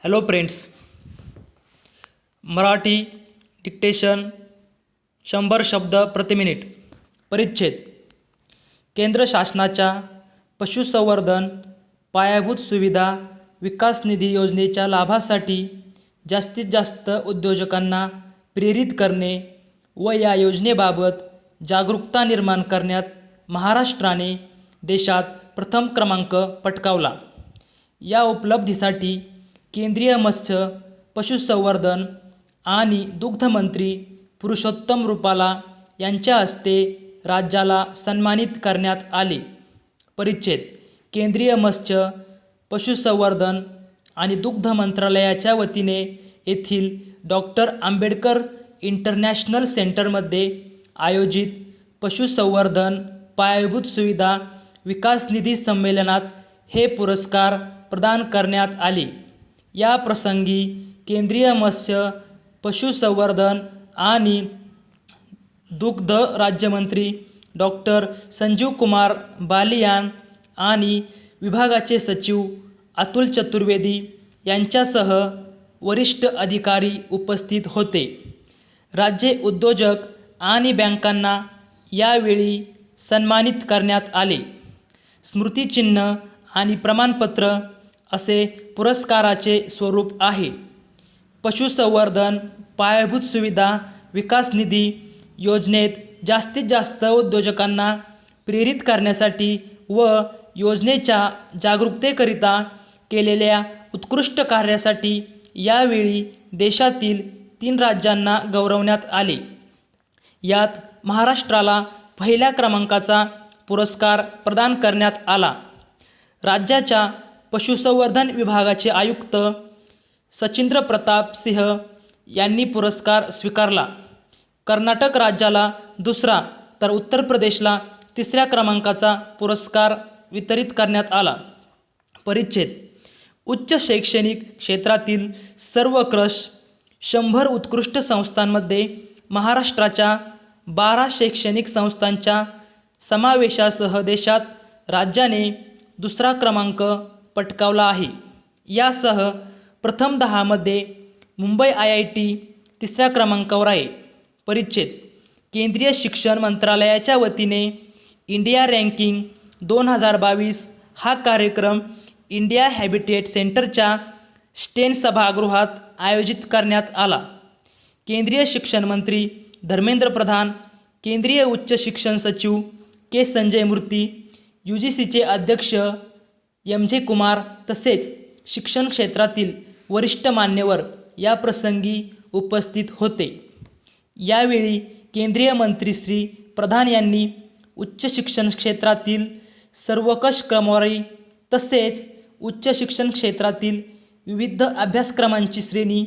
Hello friends, Marathi dictation 100 शब्द प्रति minute. परिच्छेद. केंद्र शासनाच्या पशुसंवर्धन पायाभूत सुविधा विकास निधी योजनेच्या लाभासाठी जास्तीत जास्त उद्योजकांना प्रेरित करणे व या योजनेबाबत जागरूकता निर्माण करण्यात महाराष्ट्राने देशात प्रथम क्रमांक पटकावला. या उपलब्धीसाठी केंद्रीय मत्स्य, पशुसंवर्धन आणि दुग्धमंत्री पुरुषोत्तम रुपाला यांच्या हस्ते राज्याला सन्मानित करण्यात आले. परिच्छेद. केंद्रीय मत्स्य, पशुसंवर्धन आणि दुग्ध मंत्रालयाच्या वतीने येथील डॉक्टर आंबेडकर इंटरनॅशनल सेंटरमध्ये आयोजित पशुसंवर्धन पायाभूत सुविधा विकास निधी संमेलनात हे पुरस्कार प्रदान करण्यात आले. या प्रसंगी केंद्रीय मत्स्य, पशुसंवर्धन आणि दुग्ध राज्यमंत्री डॉक्टर संजीव कुमार बालियान आणि विभागाचे सचिव अतुल चतुर्वेदी यांच्यासह वरिष्ठ अधिकारी उपस्थित होते. राज्य उद्योजक आणि बँकांना यावेळी सन्मानित करण्यात आले. स्मृतिचिन्ह आणि प्रमाणपत्र असे पुरस्काराचे स्वरूप आहे. पशुसंवर्धन पायाभूत सुविधा विकास निधी योजनेत जास्तीत जास्त उद्योजकांना प्रेरित करण्यासाठी व योजनेच्या जागरूकतेकरिता केलेल्या उत्कृष्ट कार्यासाठी यावेळी देशातील 3 राज्यांना गौरवण्यात आले. यात महाराष्ट्राला पहिल्या क्रमांकाचा पुरस्कार प्रदान करण्यात आला. राज्याच्या पशुसंवर्धन विभागाचे आयुक्त सचिंद्र प्रताप सिंह यांनी पुरस्कार स्वीकारला. कर्नाटक राज्याला 2रा तर उत्तर प्रदेशला 3ऱ्या क्रमांकाचा पुरस्कार वितरित करण्यात आला. परिच्छेद. उच्च शैक्षणिक क्षेत्रातील सर्वोत्कृष्ट 100 उत्कृष्ट संस्थांमध्ये महाराष्ट्राच्या 12 शैक्षणिक संस्थांच्या समावेशासह देशात राज्याने 2रा क्रमांक पटकावला आहे. यासह प्रथम 10 मध्ये मुंबई IIT 3ऱ्या क्रमांकावर आहे. परिच्छेद. केंद्रीय शिक्षण मंत्रालयाच्या वतीने इंडिया रँकिंग 2022 हा कार्यक्रम इंडिया हॅबिटेट सेंटरच्या स्टेन सभागृहात आयोजित करण्यात आला. केंद्रीय शिक्षण मंत्री धर्मेंद्र प्रधान, केंद्रीय उच्च शिक्षण सचिव के. संजय मूर्ती, UGCचे अध्यक्ष MJ कुमार तसेच शिक्षण क्षेत्रातील वरिष्ठ मान्यवर या प्रसंगी उपस्थित होते. यावेळी केंद्रीय मंत्री श्री प्रधान यांनी उच्च शिक्षण क्षेत्रातील सर्वोत्कृष्ट क्रमवारी तसेच उच्च शिक्षण क्षेत्रातील विविध अभ्यासक्रमांची श्रेणी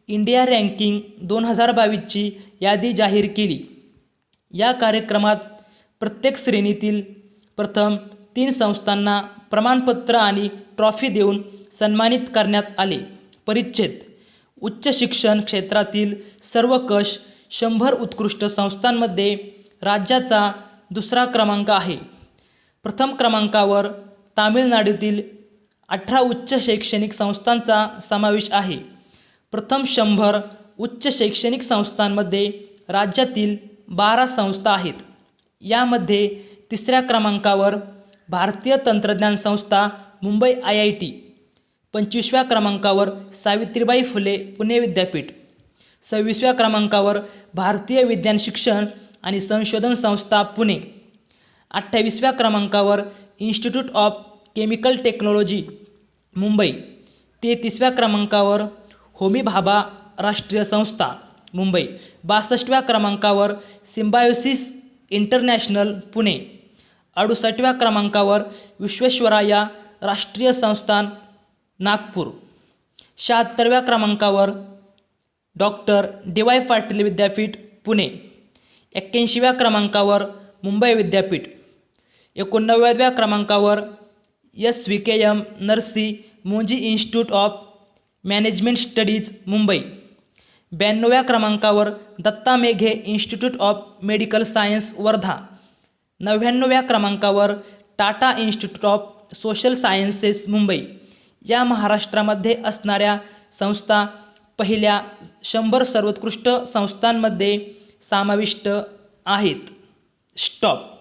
इंडिया रँकिंग 2022 ची यादी जाहीर केली. या कार्यक्रमात प्रत्येक श्रेणीतील प्रथम 3 संस्थांना प्रमाणपत्र आणि ट्रॉफी देऊन सन्मानित करण्यात आले. परिच्छेद. उच्च शिक्षण क्षेत्रातील सर्वोत्कृष्ट 100 उत्कृष्ट संस्थांमध्ये राज्याचा 2रा क्रमांक आहे. प्रथम क्रमांकावर तामिळनाडूतील 18 उच्च शैक्षणिक संस्थांचा समावेश आहे. प्रथम 100 उच्च शैक्षणिक संस्थांमध्ये राज्यातील 12 संस्था आहेत. यामध्ये 3ऱ्या क्रमांकावर भारतीय तंत्रज्ञान संस्था मुंबई IIT, 25व्या क्रमांकावर सावित्रीबाई फुले पुणे विद्यापीठ, 26व्या क्रमांकावर भारतीय विज्ञान शिक्षण आणि संशोधन संस्था पुणे, 28व्या क्रमांकावर institute of chemical technology Mumbai, 33व्या क्रमांकावर होमी भाभा राष्ट्रीय संस्था मुंबई, 62व्या क्रमांकावर सिम्बायोसिस इंटरनॅशनल पुणे, 68व्या क्रमांकावर विश्वेश्वराया राष्ट्रीय संस्थान नागपूर, 76व्या क्रमांकावर डॉक्टर DY पाटील विद्यापीठ पुणे, 81व्या क्रमांकावर मुंबई विद्यापीठ, 89व्या क्रमांकावर SVKM Narsee Monjee institute of management studies Mumbai, 92व्या क्रमांकावर Datta Meghe institute of medical science Wardha, 99व्या क्रमांकावर Tata institute of social sciences Mumbai. या महाराष्ट्रामध्ये असणाऱ्या संस्था पहिल्या 100 सर्वोत्कृष्ट संस्थांमध्ये समाविष्ट आहेत. स्टॉप.